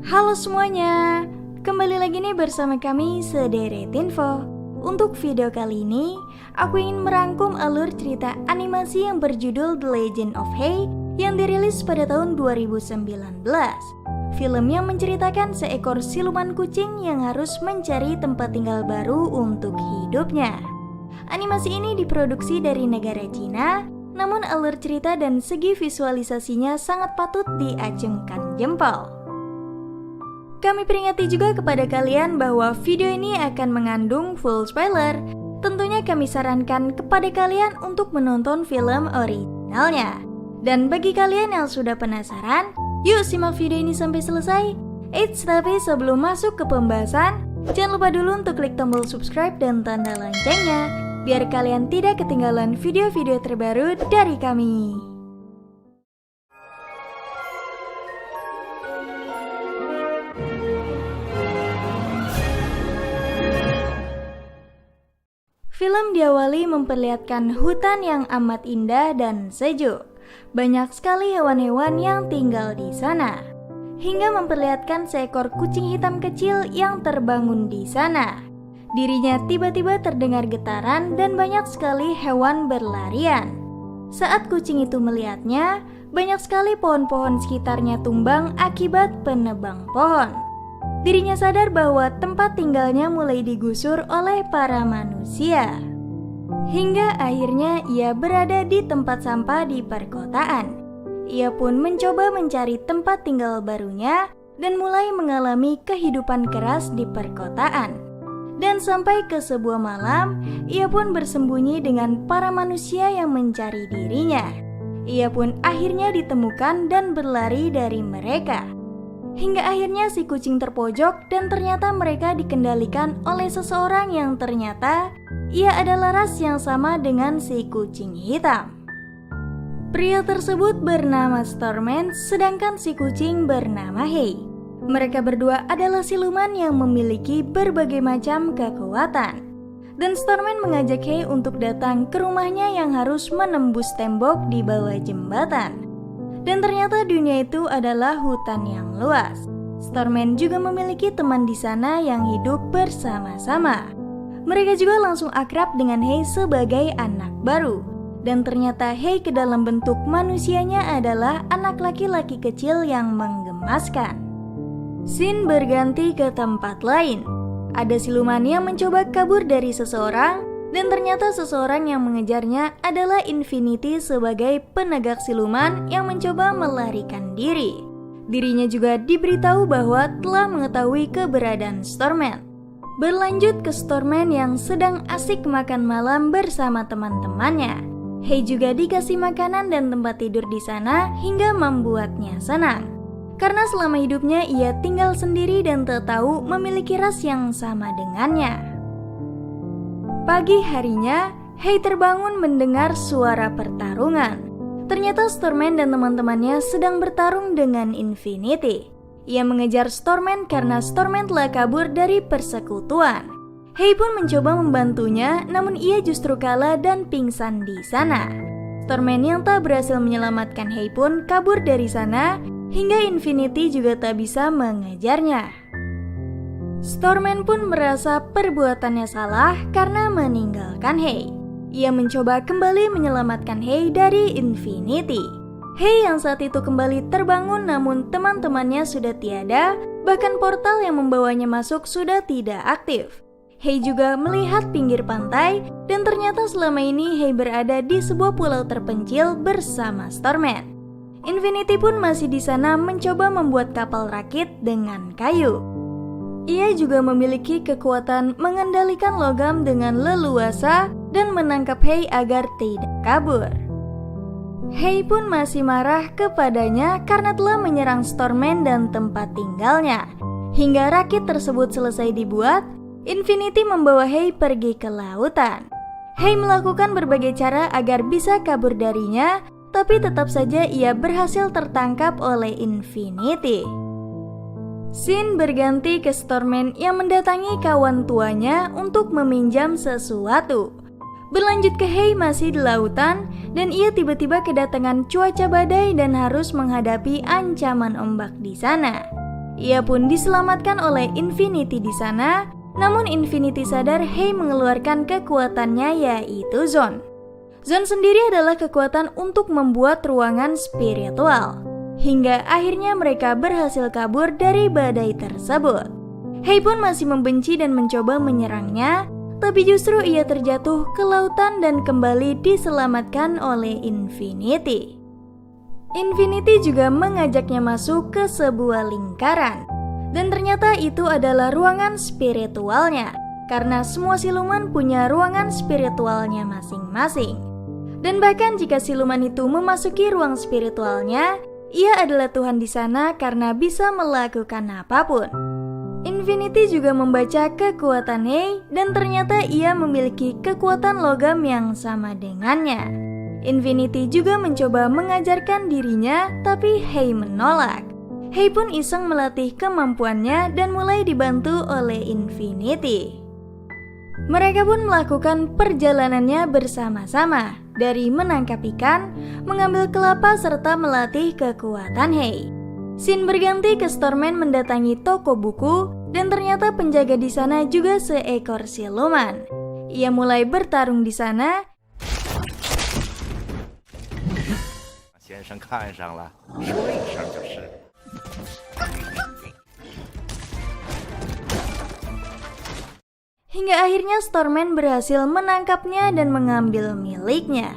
Halo semuanya, kembali lagi nih bersama kami Sederet Info. Untuk video kali ini, aku ingin merangkum alur cerita animasi yang berjudul The Legend of Hei yang dirilis pada tahun 2019. Film yang menceritakan seekor siluman kucing yang harus mencari tempat tinggal baru untuk hidupnya. Animasi ini diproduksi dari negara Cina, namun alur cerita dan segi visualisasinya sangat patut diacungkan jempol. Kami peringati juga kepada kalian bahwa video ini akan mengandung full spoiler. Tentunya kami sarankan kepada kalian untuk menonton film originalnya. Dan bagi kalian yang sudah penasaran, yuk simak video ini sampai selesai. Eits, tapi sebelum masuk ke pembahasan, jangan lupa dulu untuk klik tombol subscribe dan tanda loncengnya, biar kalian tidak ketinggalan video-video terbaru dari kami. Film diawali memperlihatkan hutan yang amat indah dan sejuk. Banyak sekali hewan-hewan yang tinggal di sana. Hingga memperlihatkan seekor kucing hitam kecil yang terbangun di sana. Dirinya tiba-tiba terdengar getaran dan banyak sekali hewan berlarian. Saat kucing itu melihatnya, banyak sekali pohon-pohon sekitarnya tumbang akibat penebang pohon. Dirinya sadar bahwa tempat tinggalnya mulai digusur oleh para manusia. Hingga akhirnya ia berada di tempat sampah di perkotaan. Ia pun mencoba mencari tempat tinggal barunya dan mulai mengalami kehidupan keras di perkotaan. Dan sampai ke sebuah malam, ia pun bersembunyi dengan para manusia yang mencari dirinya. Ia pun akhirnya ditemukan dan berlari dari mereka. Hingga akhirnya si kucing terpojok dan ternyata mereka dikendalikan oleh seseorang yang ternyata ia adalah ras yang sama dengan si kucing hitam. Pria tersebut bernama Stormman, sedangkan si kucing bernama Hei. Mereka berdua adalah siluman yang memiliki berbagai macam kekuatan. Dan Stormman mengajak Hei untuk datang ke rumahnya yang harus menembus tembok di bawah jembatan. Dan ternyata dunia itu adalah hutan yang luas. Stormman juga memiliki teman di sana yang hidup bersama-sama. Mereka juga langsung akrab dengan Hei sebagai anak baru. Dan ternyata Hei ke dalam bentuk manusianya adalah anak laki-laki kecil yang menggemaskan. Scene berganti ke tempat lain. Ada siluman yang mencoba kabur dari seseorang. Dan ternyata seseorang yang mengejarnya adalah Infinity sebagai penegak siluman yang mencoba melarikan diri. Dirinya juga diberitahu bahwa telah mengetahui keberadaan Stormman. Berlanjut ke Stormman yang sedang asik makan malam bersama teman-temannya. Hei juga dikasih makanan dan tempat tidur di sana hingga membuatnya senang. Karena selama hidupnya ia tinggal sendiri dan tak tahu memiliki ras yang sama dengannya. Pagi harinya, Hei terbangun mendengar suara pertarungan. Ternyata Stormman dan teman-temannya sedang bertarung dengan Infinity. Ia mengejar Stormman karena Stormman telah kabur dari persekutuan. Hei pun mencoba membantunya, namun ia justru kalah dan pingsan di sana. Stormman yang tak berhasil menyelamatkan Hei pun kabur dari sana, hingga Infinity juga tak bisa mengejarnya. Stormman pun merasa perbuatannya salah karena meninggalkan Hei. Ia mencoba kembali menyelamatkan Hei dari Infinity. Hei yang saat itu kembali terbangun namun teman-temannya sudah tiada, bahkan portal yang membawanya masuk sudah tidak aktif. Hei juga melihat pinggir pantai dan ternyata selama ini Hei berada di sebuah pulau terpencil bersama Stormman. Infinity pun masih di sana mencoba membuat kapal rakit dengan kayu. Ia juga memiliki kekuatan mengendalikan logam dengan leluasa dan menangkap Hei agar tidak kabur. Hei pun masih marah kepadanya karena telah menyerang Stormman dan tempat tinggalnya. Hingga rakit tersebut selesai dibuat, Infinity membawa Hei pergi ke lautan. Hei melakukan berbagai cara agar bisa kabur darinya, tapi tetap saja ia berhasil tertangkap oleh Infinity. Scene berganti ke Stormman yang mendatangi kawan tuanya untuk meminjam sesuatu. Berlanjut ke Hei masih di lautan dan ia tiba-tiba kedatangan cuaca badai dan harus menghadapi ancaman ombak di sana. Ia pun diselamatkan oleh Infinity di sana, namun Infinity sadar Hei mengeluarkan kekuatannya yaitu Zone. Zone sendiri adalah kekuatan untuk membuat ruangan spiritual. Hingga akhirnya mereka berhasil kabur dari badai tersebut. Hei pun masih membenci dan mencoba menyerangnya, tapi justru ia terjatuh ke lautan dan kembali diselamatkan oleh Infinity. Infinity juga mengajaknya masuk ke sebuah lingkaran. Dan ternyata itu adalah ruangan spiritualnya, karena semua siluman punya ruangan spiritualnya masing-masing. Dan bahkan jika siluman itu memasuki ruang spiritualnya, ia adalah Tuhan di sana karena bisa melakukan apapun. Infinity juga membaca kekuatan Hei dan ternyata ia memiliki kekuatan logam yang sama dengannya. Infinity juga mencoba mengajarkan dirinya, tapi Hei menolak. Hei pun iseng melatih kemampuannya dan mulai dibantu oleh Infinity. Mereka pun melakukan perjalanannya bersama-sama, dari menangkap ikan, mengambil kelapa serta melatih kekuatan Hei. Scene berganti ke Stormman mendatangi toko buku dan ternyata penjaga di sana juga seekor siluman. Ia mulai bertarung di sana. Hingga akhirnya Stormman berhasil menangkapnya dan mengambil miliknya.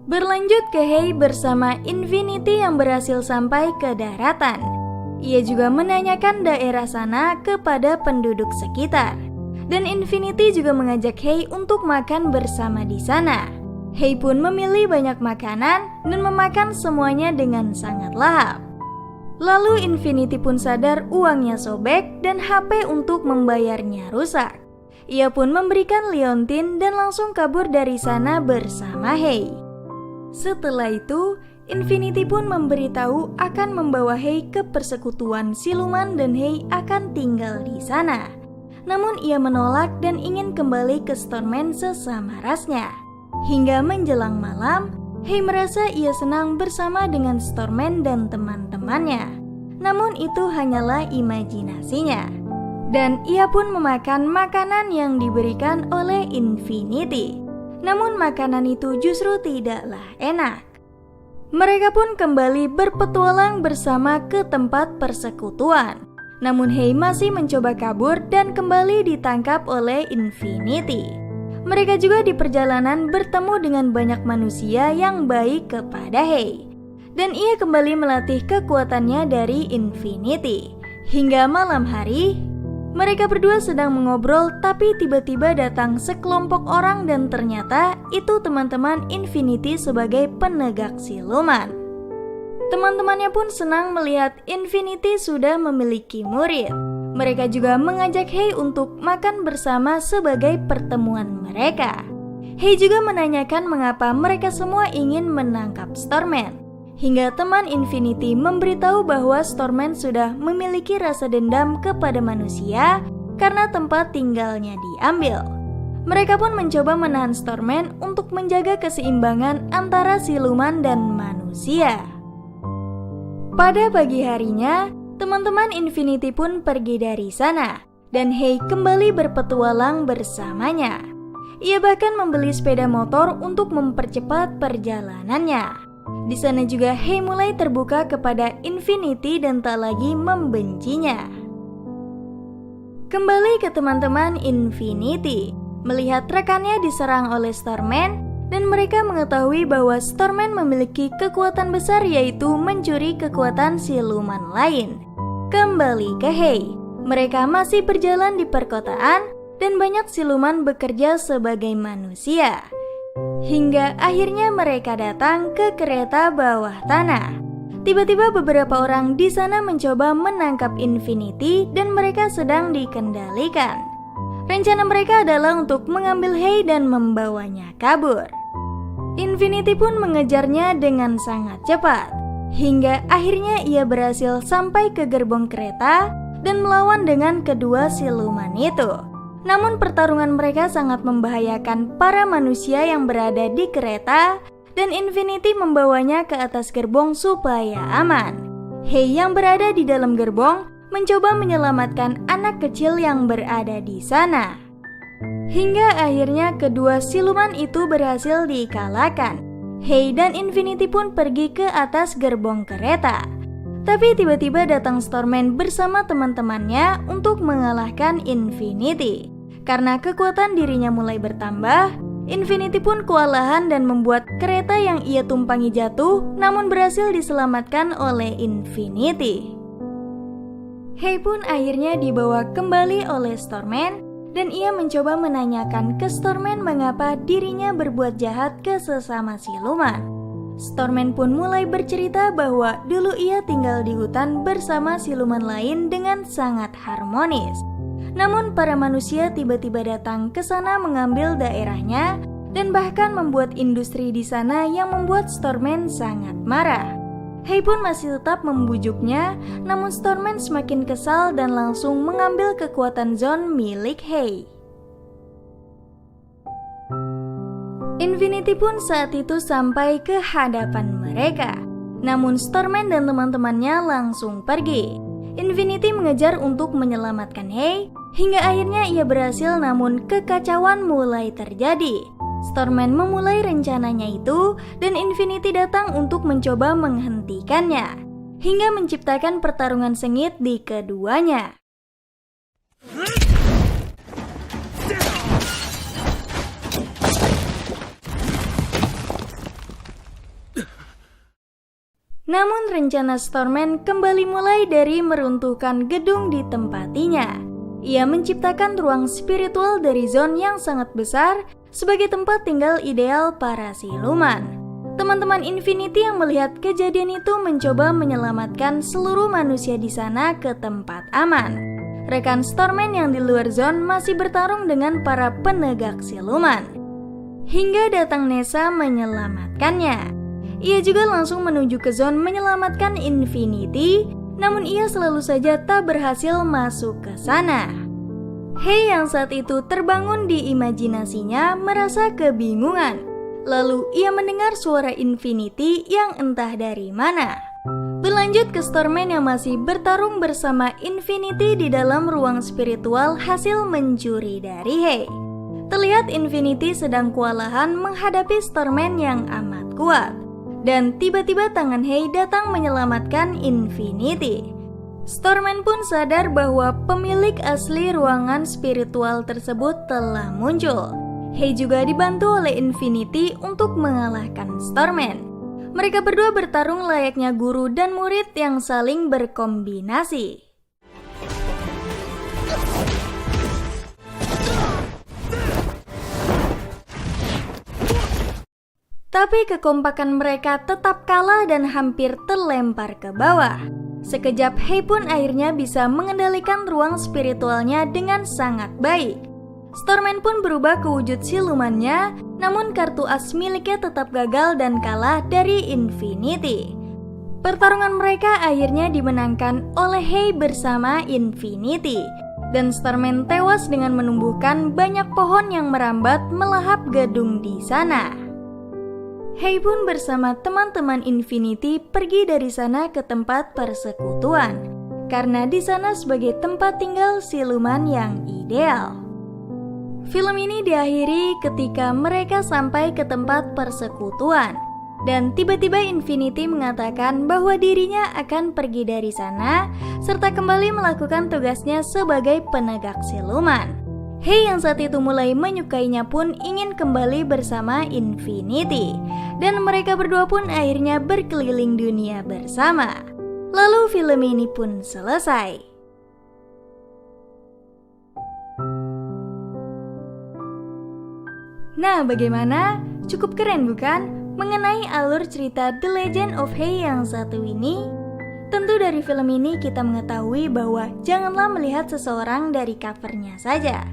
Berlanjut ke Hei bersama Infinity yang berhasil sampai ke daratan. Ia juga menanyakan daerah sana kepada penduduk sekitar. Dan Infinity juga mengajak Hei untuk makan bersama di sana. Hei pun memilih banyak makanan dan memakan semuanya dengan sangat lahap. Lalu Infinity pun sadar uangnya sobek dan HP untuk membayarnya rusak. Ia pun memberikan liontin dan langsung kabur dari sana bersama Hei. Setelah itu, Infinity pun memberitahu akan membawa Hei ke persekutuan siluman dan Hei akan tinggal di sana. Namun ia menolak dan ingin kembali ke Stormman sesama rasnya. Hingga menjelang malam, Hei merasa ia senang bersama dengan Stormman dan teman-temannya. Namun itu hanyalah imajinasinya. Dan ia pun memakan makanan yang diberikan oleh Infinity. Namun makanan itu justru tidaklah enak. Mereka pun kembali berpetualang bersama ke tempat persekutuan. Namun Hei masih mencoba kabur dan kembali ditangkap oleh Infinity. Mereka juga di perjalanan bertemu dengan banyak manusia yang baik kepada Hei. Dan ia kembali melatih kekuatannya dari Infinity. Hingga malam hari, mereka berdua sedang mengobrol tapi tiba-tiba datang sekelompok orang dan ternyata itu teman-teman Infinity sebagai penegak siluman. Teman-temannya pun senang melihat Infinity sudah memiliki murid. Mereka juga mengajak Hei untuk makan bersama sebagai pertemuan mereka. Hei juga menanyakan mengapa mereka semua ingin menangkap Stormman. Hingga teman Infinity memberitahu bahwa Stormman sudah memiliki rasa dendam kepada manusia karena tempat tinggalnya diambil. Mereka pun mencoba menahan Stormman untuk menjaga keseimbangan antara siluman dan manusia. Pada pagi harinya, teman-teman Infinity pun pergi dari sana dan Hei kembali berpetualang bersamanya. Ia bahkan membeli sepeda motor untuk mempercepat perjalanannya. Di sana juga Hei mulai terbuka kepada Infinity dan tak lagi membencinya. Kembali ke teman-teman Infinity, melihat rekannya diserang oleh Stormman dan mereka mengetahui bahwa Stormman memiliki kekuatan besar yaitu mencuri kekuatan siluman lain. Kembali ke Hei, mereka masih berjalan di perkotaan dan banyak siluman bekerja sebagai manusia. Hingga akhirnya mereka datang ke kereta bawah tanah. Tiba-tiba beberapa orang di sana mencoba menangkap Infinity dan mereka sedang dikendalikan. Rencana mereka adalah untuk mengambil Hei dan membawanya kabur. Infinity pun mengejarnya dengan sangat cepat. Hingga akhirnya ia berhasil sampai ke gerbong kereta dan melawan dengan kedua siluman itu. Namun pertarungan mereka sangat membahayakan para manusia yang berada di kereta dan Infinity membawanya ke atas gerbong supaya aman. Hei yang berada di dalam gerbong mencoba menyelamatkan anak kecil yang berada di sana. Hingga akhirnya kedua siluman itu berhasil dikalahkan. Hei dan Infinity pun pergi ke atas gerbong kereta. Tapi tiba-tiba datang Stormman bersama teman-temannya untuk mengalahkan Infinity. Karena kekuatan dirinya mulai bertambah, Infinity pun kewalahan dan membuat kereta yang ia tumpangi jatuh, namun berhasil diselamatkan oleh Infinity. Hei pun akhirnya dibawa kembali oleh Stormman dan ia mencoba menanyakan ke Stormman mengapa dirinya berbuat jahat ke sesama siluman. Stormman pun mulai bercerita bahwa dulu ia tinggal di hutan bersama siluman lain dengan sangat harmonis. Namun para manusia tiba-tiba datang ke sana mengambil daerahnya dan bahkan membuat industri di sana yang membuat Stormman sangat marah. Hei pun masih tetap membujuknya, namun Stormman semakin kesal dan langsung mengambil kekuatan Zone milik Hei. Infinity pun saat itu sampai ke hadapan mereka. Namun Stormman dan teman-temannya langsung pergi. Infinity mengejar untuk menyelamatkan Hei, hingga akhirnya ia berhasil namun kekacauan mulai terjadi. Stormman memulai rencananya itu dan Infinity datang untuk mencoba menghentikannya, hingga menciptakan pertarungan sengit di keduanya. Namun rencana Stormman kembali mulai dari meruntuhkan gedung ditempatinya. Ia menciptakan ruang spiritual dari Zone yang sangat besar sebagai tempat tinggal ideal para siluman. Teman-teman Infinity yang melihat kejadian itu mencoba menyelamatkan seluruh manusia di sana ke tempat aman. Rekan Stormman yang di luar Zone masih bertarung dengan para penegak siluman. Hingga datang Nessa menyelamatkannya. Ia juga langsung menuju ke Zone menyelamatkan Infinity, namun ia selalu saja tak berhasil masuk ke sana. Hei yang saat itu terbangun di imajinasinya merasa kebingungan. Lalu ia mendengar suara Infinity yang entah dari mana. Berlanjut ke Stormman yang masih bertarung bersama Infinity di dalam ruang spiritual hasil mencuri dari Hei. Terlihat Infinity sedang kewalahan menghadapi Stormman yang amat kuat. Dan tiba-tiba tangan Hei datang menyelamatkan Infinity. Stormman pun sadar bahwa pemilik asli ruangan spiritual tersebut telah muncul. Hei juga dibantu oleh Infinity untuk mengalahkan Stormman. Mereka berdua bertarung layaknya guru dan murid yang saling berkombinasi. Tapi kekompakan mereka tetap kalah dan hampir terlempar ke bawah. Sekejap Hei pun akhirnya bisa mengendalikan ruang spiritualnya dengan sangat baik. Stormman pun berubah ke wujud silumannya, namun kartu as miliknya tetap gagal dan kalah dari Infinity. Pertarungan mereka akhirnya dimenangkan oleh Hei bersama Infinity. Dan Stormman tewas dengan menumbuhkan banyak pohon yang merambat melahap gedung di sana. Hei pun bersama teman-teman Infinity pergi dari sana ke tempat persekutuan, karena di sana sebagai tempat tinggal siluman yang ideal. Film ini diakhiri ketika mereka sampai ke tempat persekutuan, dan tiba-tiba Infinity mengatakan bahwa dirinya akan pergi dari sana, serta kembali melakukan tugasnya sebagai penegak siluman. Hei yang saat itu mulai menyukainya pun ingin kembali bersama Infinity. Dan mereka berdua pun akhirnya berkeliling dunia bersama. Lalu film ini pun selesai. Nah, bagaimana? Cukup keren bukan? Mengenai alur cerita The Legend of Hei yang satu ini. Tentu dari film ini kita mengetahui bahwa janganlah melihat seseorang dari covernya saja.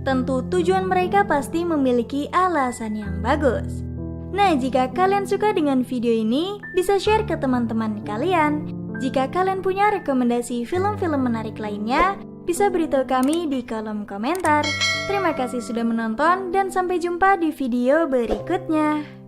Tentu tujuan mereka pasti memiliki alasan yang bagus. Nah, jika kalian suka dengan video ini, bisa share ke teman-teman kalian. Jika kalian punya rekomendasi film-film menarik lainnya, Bisa beritahu kami di kolom komentar. Terima kasih sudah menonton dan sampai jumpa di video berikutnya.